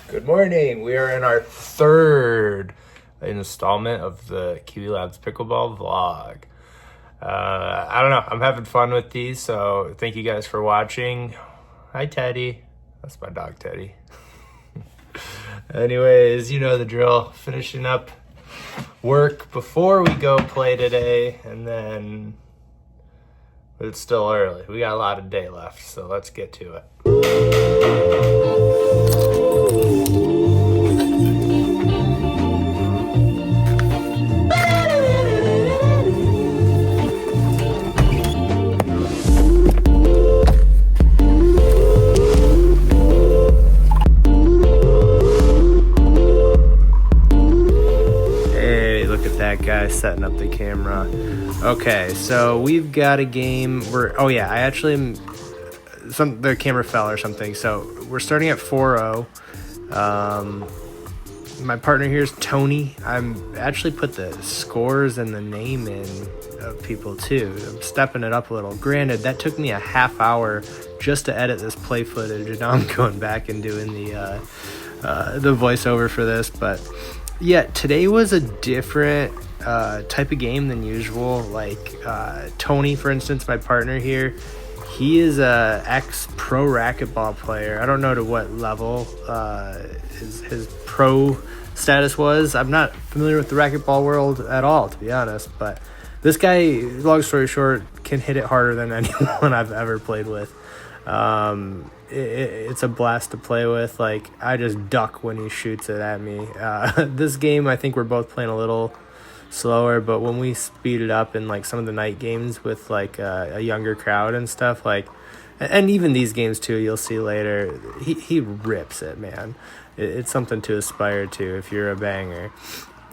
Good morning. We are in our third installment of the KiwiLabs Pickleball vlog. I don't know. I'm having fun with these, so thank you guys for watching. Hi, Teddy. That's my dog, Teddy. Anyways, you know the drill. Finishing up work before we go play today, and then but it's still early. We got a lot of day left, so let's get to it. That guy setting up the camera. Okay, so we've got a game where I actually the camera fell or something, so we're starting at 4-0. My partner here is Tony. I'm actually put the scores and the name in of people too. I'm stepping it up a little. Granted, that took me a half hour just to edit this play footage, and now I'm going back and doing the voiceover for this, but yeah, today was a different type of game than usual. Like Tony, for instance, my partner here, he is a ex-pro racquetball player. I don't know to what level his pro status was. I'm not familiar with the racquetball world at all, to be honest. But this guy, long story short, can hit it harder than anyone I've ever played with. It's a blast to play with. Like, I just duck when he shoots it at me. This game, I think we're both playing a little slower, but when we speed it up in like some of the night games with like a younger crowd and stuff, like, and even these games too, you'll see later, he rips it, man. It's something to aspire to if you're a banger.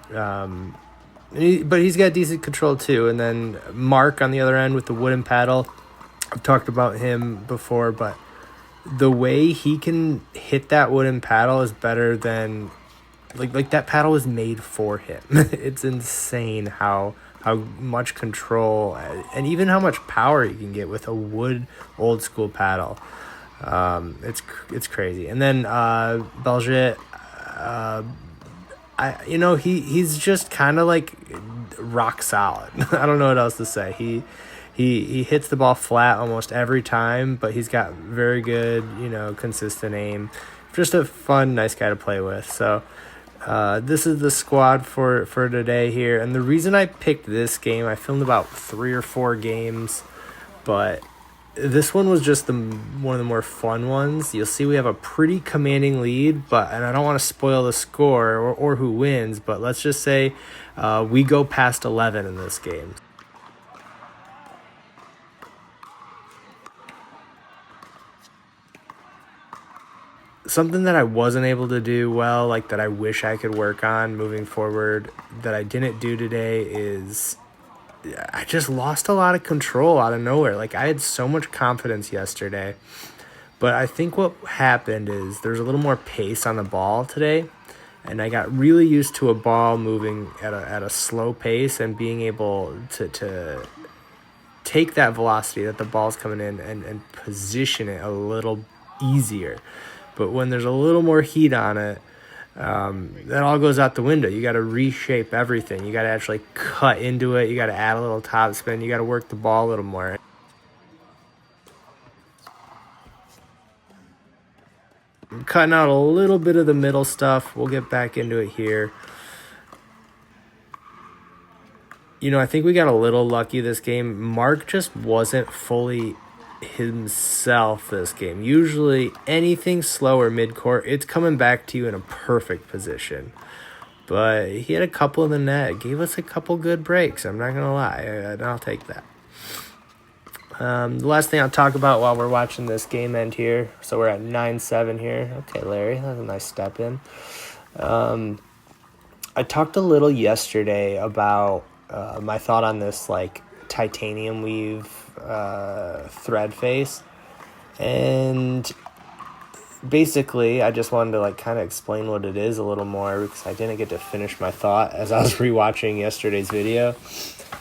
But he's got decent control too. And then Mark on the other end with the wooden paddle, I've talked about him before, but the way he can hit that wooden paddle is better than like that paddle was made for him. It's insane how much control and even how much power you can get with a wood old school paddle. It's crazy. And then Belgiet, he's just kind of like rock solid. I don't know what else to say. He hits the ball flat almost every time, but he's got very good, consistent aim. Just a fun, nice guy to play with. So this is the squad for today here. And the reason I picked this game, I filmed about 3 or 4 games, but this one was just one of the more fun ones. You'll see we have a pretty commanding lead, and I don't want to spoil the score or who wins, but let's just say we go past 11 in this game. Something that I wasn't able to do well, like that I wish I could work on moving forward, that I didn't do today, is I just lost a lot of control out of nowhere. Like, I had so much confidence yesterday, but I think what happened is there's a little more pace on the ball today, and I got really used to a ball moving at a slow pace and being able to take that velocity that the ball's coming in and position it a little easier. But when there's a little more heat on it, that all goes out the window. You got to reshape everything. You got to actually cut into it. You got to add a little top spin. You got to work the ball a little more. I'm cutting out a little bit of the middle stuff. We'll get back into it here. I think we got a little lucky this game. Mark just wasn't fully himself this game. Usually anything slower mid-court, it's coming back to you in a perfect position. But he had a couple in the net. Gave us a couple good breaks. I'm not going to lie. And I'll take that. The last thing I'll talk about while we're watching this game end here. So we're at 9-7 here. Okay, Larry, that's a nice step in. I talked a little yesterday about my thought on this like titanium weave thread face, and basically I just wanted to like kind of explain what it is a little more, because I didn't get to finish my thought as I was rewatching yesterday's video,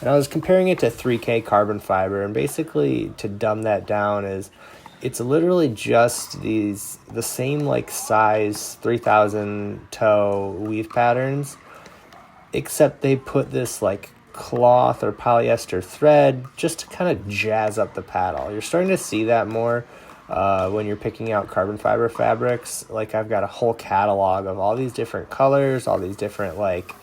and I was comparing it to 3K carbon fiber. And basically, to dumb that down, is it's literally just the same like size 3000 toe weave patterns, except they put this like cloth or polyester thread just to kind of jazz up the paddle. You're starting to see that more when you're picking out carbon fiber fabrics. Like I've got a whole catalog of all these different colors, all these different like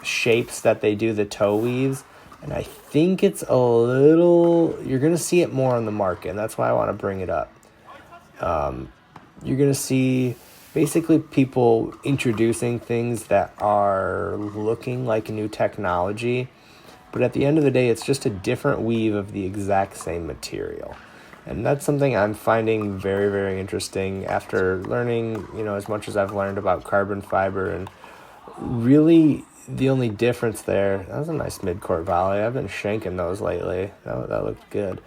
shapes that they do the toe weaves. And I think it's a little, you're going to see it more on the market, and that's why I want to bring it up. You're going to see basically people introducing things that are looking like new technology, but at the end of the day, it's just a different weave of the exact same material. And that's something I'm finding very, very interesting after learning, as much as I've learned about carbon fiber. And really the only difference there, that was a nice mid-court volley. I've been shanking those lately. That looked good.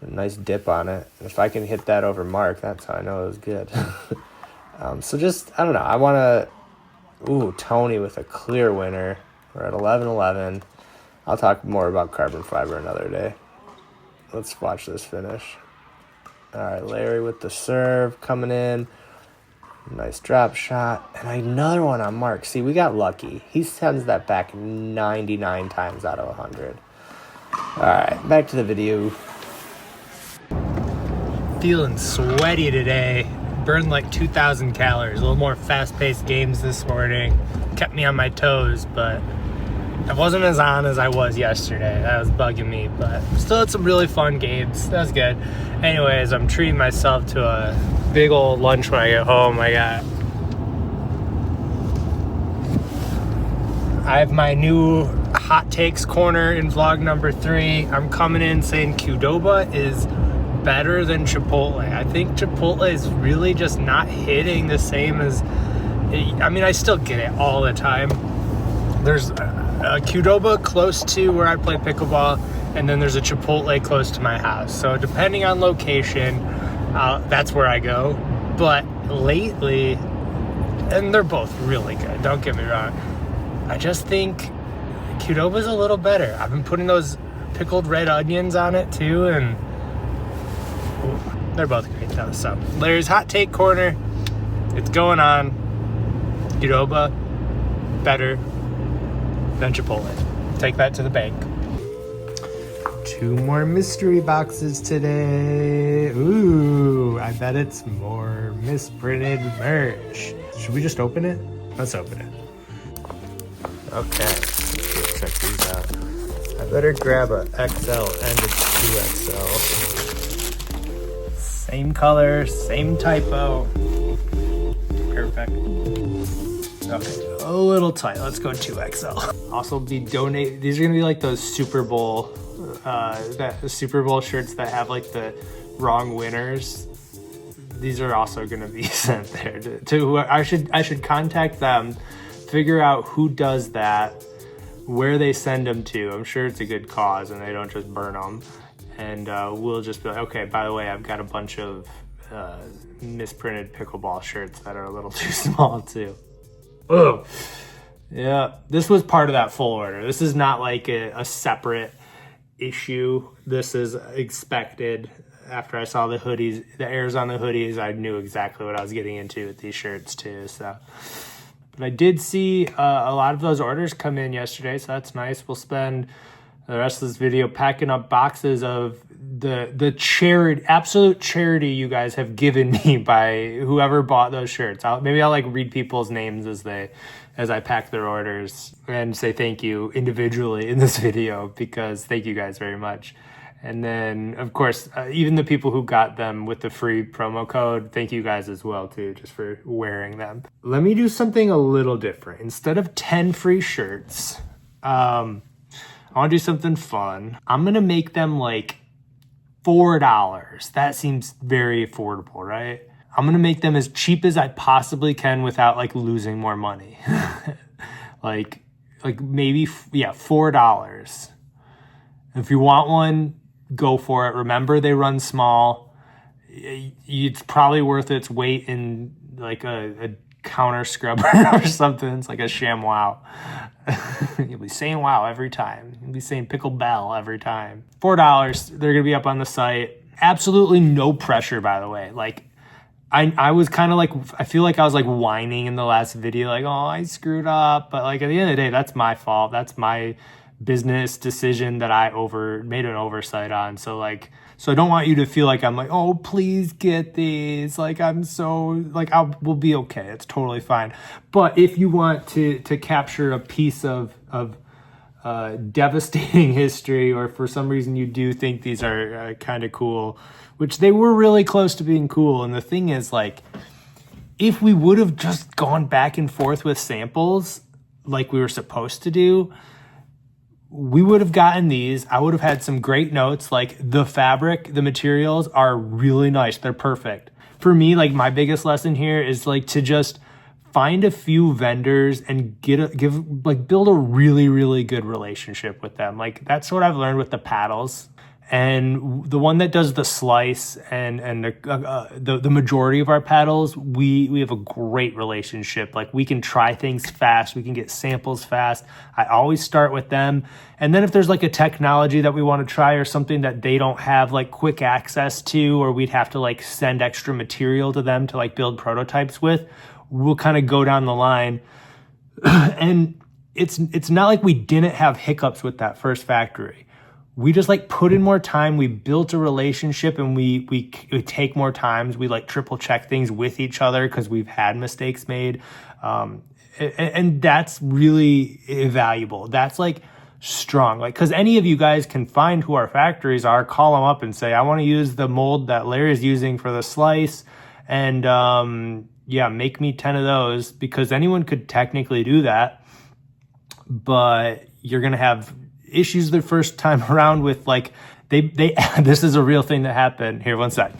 A nice dip on it. If I can hit that over mark, that's how I know it was good. So just, I don't know. I want to, Tony with a clear winner. We're at 11-11. I'll talk more about carbon fiber another day. Let's watch this finish. All right, Larry with the serve coming in. Nice drop shot. And another one on Mark. See, we got lucky. He sends that back 99 times out of 100. All right, back to the video. Feeling sweaty today. Burned like 2,000 calories. A little more fast-paced games this morning. Kept me on my toes, but I wasn't as on as I was yesterday. That was bugging me, but still had some really fun games. That was good. Anyways, I'm treating myself to a big old lunch when I get home. I have my new hot takes corner in vlog number 3. I'm coming in saying Qdoba is better than Chipotle. I think Chipotle is really just not hitting the same as, I still get it all the time. There's a Qdoba close to where I play pickleball, and then there's a Chipotle close to my house. So depending on location, that's where I go. But lately, and they're both really good, don't get me wrong, I just think Qdoba's a little better. I've been putting those pickled red onions on it too, and they're both great though. So Larry's hot take corner, it's going on. Qdoba better than Chipotle. Take that to the bank. 2 more mystery boxes today. Ooh, I bet it's more misprinted merch. Should we just open it? Let's open it. Okay, let's check these out. I better grab a XL and a 2XL. Same color, same typo. Perfect. Okay, a little tight. Let's go 2XL. Also be donate. These are gonna be like those Super Bowl, the Super Bowl shirts that have like the wrong winners. These are also gonna be sent there to I should contact them, figure out who does that, where they send them to. I'm sure it's a good cause and they don't just burn them. And we'll just be like, okay, by the way, I've got a bunch of misprinted pickleball shirts that are a little too small too. Ugh. Yeah, this was part of that full order. This is not like a separate issue. This is expected. After I saw the hoodies, the airs on the hoodies, I knew exactly what I was getting into with these shirts too. So, but I did see a lot of those orders come in yesterday, so that's nice. We'll spend the rest of this video packing up boxes of the charity, absolute charity you guys have given me by whoever bought those shirts. Maybe I'll like read people's names as I pack their orders and say thank you individually in this video, because thank you guys very much. And then of course, even the people who got them with the free promo code, thank you guys as well too, just for wearing them. Let me do something a little different. Instead of 10 free shirts, I want to do something fun. I'm going to make them like $4. That seems very affordable, right? I'm going to make them as cheap as I possibly can without like losing more money. like maybe, $4. If you want one, go for it. Remember, they run small. It's probably worth its weight in like a counter scrubber or something. It's like a ShamWow. You'll be saying wow every time. You'll be saying picklebell every time. $4. They're gonna be up on the site. absolutely no pressure, by the way. Like, I was kind of like, I feel like I was like whining in the last video, like, oh, I screwed up. But like at the end of the day, that's my fault. That's my business decision that I made an oversight on. So like, so I don't want you to feel like I'm like, oh, please get these. Like, I'm so like, we'll be okay. It's totally fine. But if you want to capture a piece of devastating history, or for some reason you do think these are kind of cool, which they were really close to being cool. And the thing is, like, if we would have just gone back and forth with samples like we were supposed to do, we would have gotten these. I would have had some great notes. Like, the fabric, the materials are really nice. They're perfect. For me, like, my biggest lesson here is like to just find a few vendors and build a really, really good relationship with them. Like, that's what I've learned with the paddles. And the one that does the slice and the majority of our paddles, we have a great relationship. Like, we can try things fast. We can get samples fast. I always start with them. And then if there's like a technology that we want to try or something that they don't have like quick access to, or we'd have to like send extra material to them to like build prototypes with, we'll kind of go down the line. And it's not like we didn't have hiccups with that first factory. We just like put in more time. We built a relationship, and we take more times. We like triple check things with each other because we've had mistakes made. And that's really valuable. That's like strong. Like, because any of you guys can find who our factories are, call them up and say, I want to use the mold that Larry's using for the slice. And yeah, make me 10 of those, because anyone could technically do that. But you're going to have issues the first time around with like, they this is a real thing that happened. Here, one sec.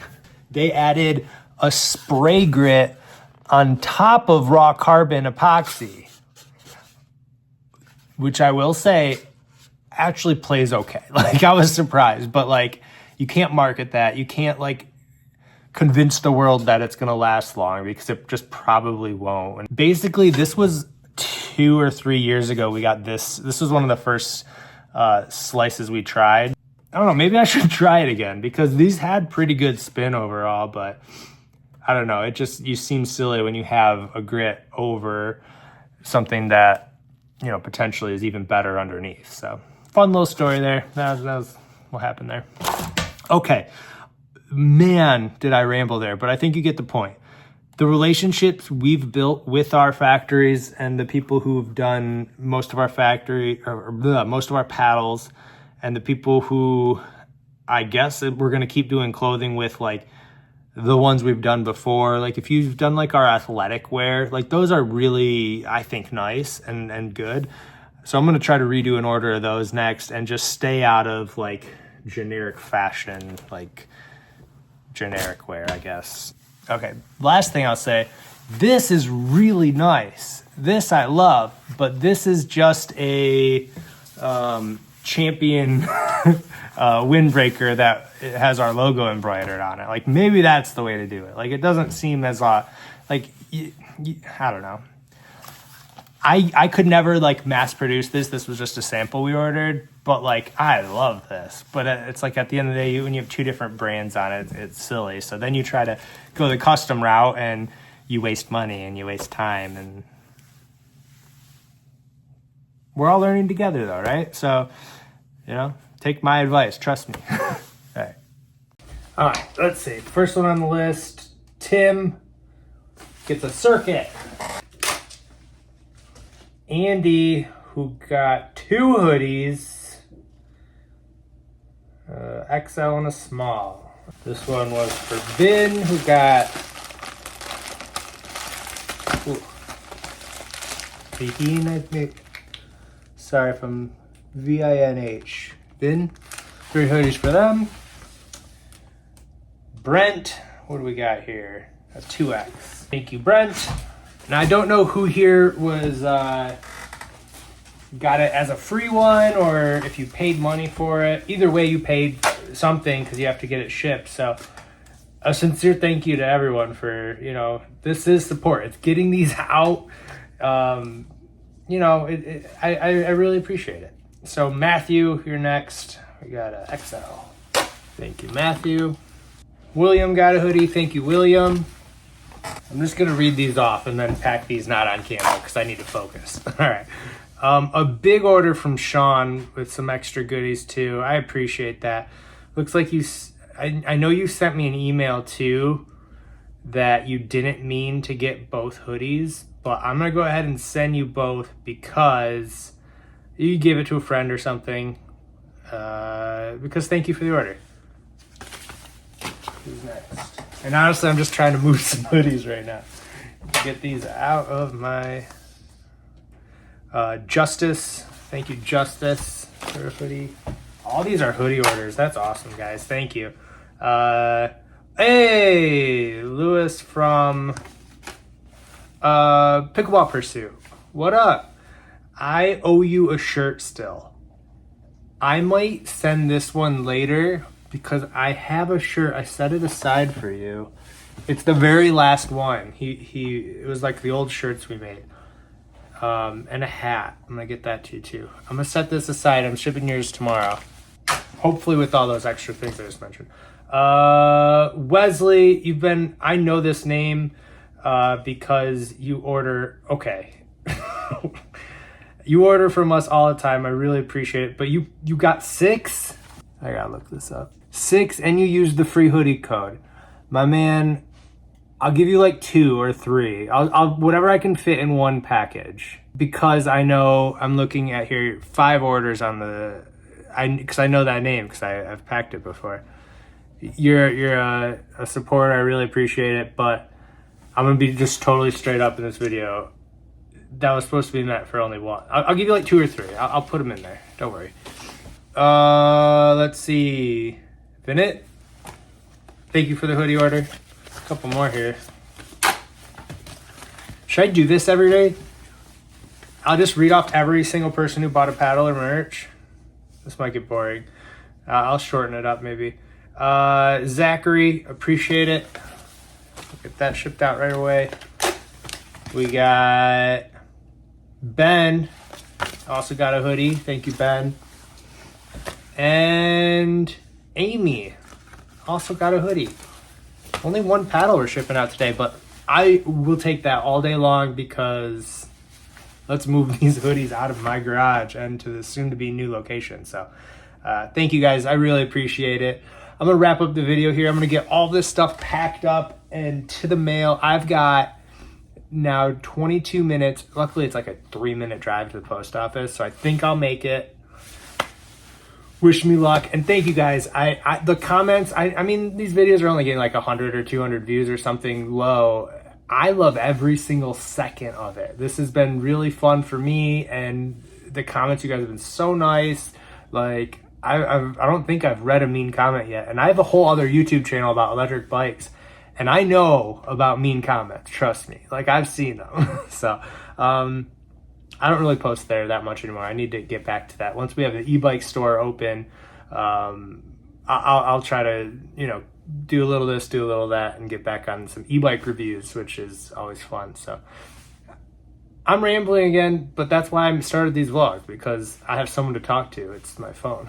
They added a spray grit on top of raw carbon epoxy, which I will say actually plays okay. Like, I was surprised, but like, you can't market that. You can't like convince the world that it's going to last long, because it just probably won't. And basically, this was 2 or 3 years ago. We got this. This was one of the first slices we tried. I don't know, maybe I should try it again, because these had pretty good spin overall, but I don't know. It just, you seem silly when you have a grit over something that, you know, potentially is even better underneath. So fun little story there. That was what happened there. Okay. Man, did I ramble there, but I think you get the point. The relationships we've built with our factories and the people who've done most of our most of our paddles, and the people who I guess we're going to keep doing clothing with, like the ones we've done before. Like, if you've done like our athletic wear, like those are really, I think, nice and good. So I'm going to try to redo an order of those next, and just stay out of like generic fashion, like generic wear, I guess. Okay, last thing I'll say, this is really nice. This I love, but this is just a Champion windbreaker that has our logo embroidered on it. Like, maybe that's the way to do it. Like, it doesn't seem as I don't know. I could never like mass produce this. This was just a sample we ordered, but like, I love this. But it's like, at the end of the day, when you have 2 different brands on it, it's silly. So then you try to go the custom route, and you waste money and you waste time, and we're all learning together though, right? So, you know, take my advice, trust me. All right, let's see. First one on the list, Tim gets a circuit. Andy, who got 2 hoodies, XL and a small. This one was for Vin, who got Vihin, I think. Sorry, from VINH. Vin, 3 hoodies for them. Brent, what do we got here? A 2X. Thank you, Brent. Now, I don't know who here was got it as a free one, or if you paid money for it. Either way, you paid something because you have to get it shipped. So a sincere thank you to everyone for, you know, this is support. It's getting these out. You know, I really appreciate it. So Matthew, you're next. We got a XL. Thank you, Matthew. William got a hoodie. Thank you, William. I'm just gonna read these off and then pack these not on camera because I need to focus. All right. A big order from Sean with some extra goodies too. I appreciate that. Looks like I know you sent me an email too that you didn't mean to get both hoodies, but I'm gonna go ahead and send you both because you gave it to a friend or something. Because thank you for the order. Who's next? And honestly, I'm just trying to move some hoodies right now. Get these out of my Justice. Thank you, Justice, for a hoodie. All these are hoodie orders. That's awesome, guys. Thank you. Hey, Lewis from Pickleball Pursuit. What up? I owe you a shirt still. I might send this one later because I have a shirt. I set it aside for you. It's the very last one. It was like the old shirts we made. And a hat. I'm gonna get that to you too. I'm gonna set this aside. I'm shipping yours tomorrow. Hopefully with all those extra things I just mentioned. Wesley, I know this name because you order, okay. You order from us all the time. I really appreciate it. But you got 6? I gotta look this up. 6, and you used the free hoodie code. My man, I'll give you like 2 or 3. I'll whatever I can fit in one package because I know I'm looking at here 5 orders on the, because I know that name because I've packed it before. You're a supporter. I really appreciate it, but I'm gonna be just totally straight up in this video. That was supposed to be meant for only one. I'll give you like 2 or 3. I'll put them in there. Don't worry. Let's see. Vinit, thank you for the hoodie order. A couple more here. Should I do this every day? I'll just read off every single person who bought a paddle or merch. This might get boring. I'll shorten it up maybe. Zachary, appreciate it. We'll get that shipped out right away. We got Ben, also got a hoodie. Thank you, Ben. And Amy also got a hoodie. Only one paddle we're shipping out today, but I will take that all day long because let's move these hoodies out of my garage and to the soon-to-be new location. So thank you guys. I really appreciate it. I'm going to wrap up the video here. I'm going to get all this stuff packed up and to the mail. I've got now 22 minutes. Luckily, it's like a 3-minute drive to the post office, so I think I'll make it. Wish me luck, and thank you guys. The comments, I mean, these videos are only getting like 100 or 200 views or something low. I love every single second of it. This has been really fun for me, and the comments, you guys have been so nice. Like, I don't think I've read a mean comment yet, and I have a whole other YouTube channel about electric bikes, and I know about mean comments, trust me. Like, I've seen them. So, I don't really post there that much anymore. I need to get back to that. Once we have the e-bike store open, I'll try to, do a little this, do a little that, and get back on some e-bike reviews, which is always fun. So I'm rambling again, but that's why I started these vlogs, because I have someone to talk to. It's my phone.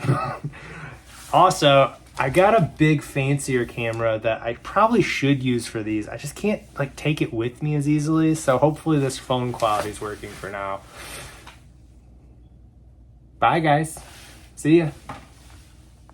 Also, I got a big fancier camera that I probably should use for these. I just can't take it with me as easily. So hopefully this phone quality is working for now. Bye guys. See ya.